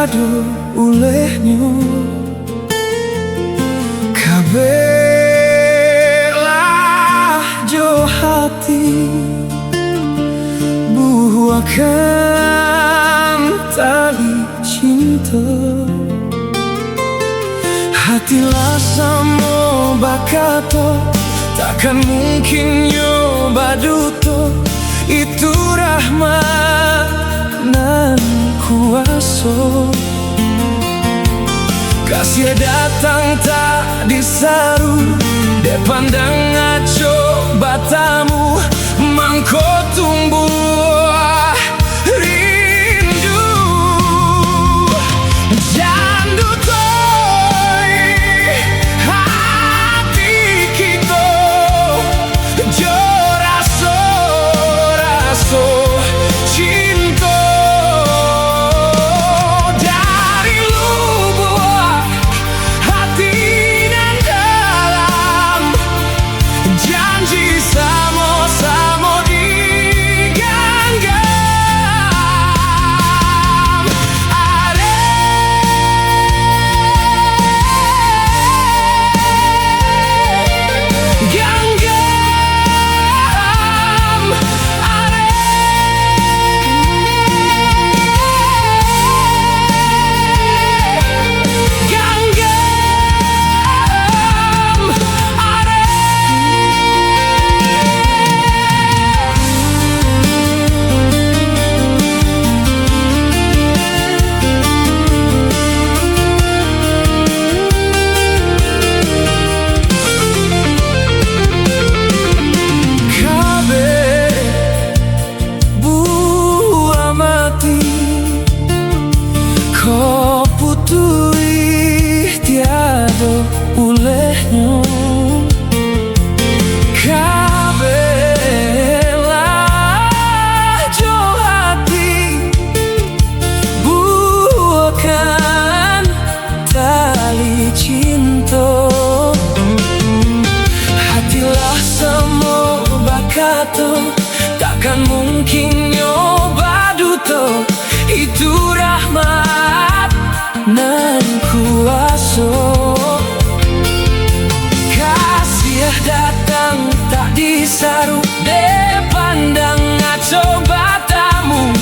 tiada olehnya. Kabelah jo hati buahkan tali cinta. Hatilah sama bakato, takkan mungkin nyoba duto. Itu rahmat nan kuasa. Kasih datang tak disaru, de pandang ngaco batamu, mangko tumbuh rindu. Jandu toy hati kita, jo raso cinta. Dari lubuk hati nan dalam, janji sama-sama digenggam. Are genggam, are genggam, are. Kabeh buah mati, kau putui tiada olehnya. Kabelah jo hati buahkan tali cinta. Hatilah sama bakato, takkan mungkin nyoba duto. Itu rahmat nan kuasa. Kasih datang tak disaru, de pandang ngaco batamu,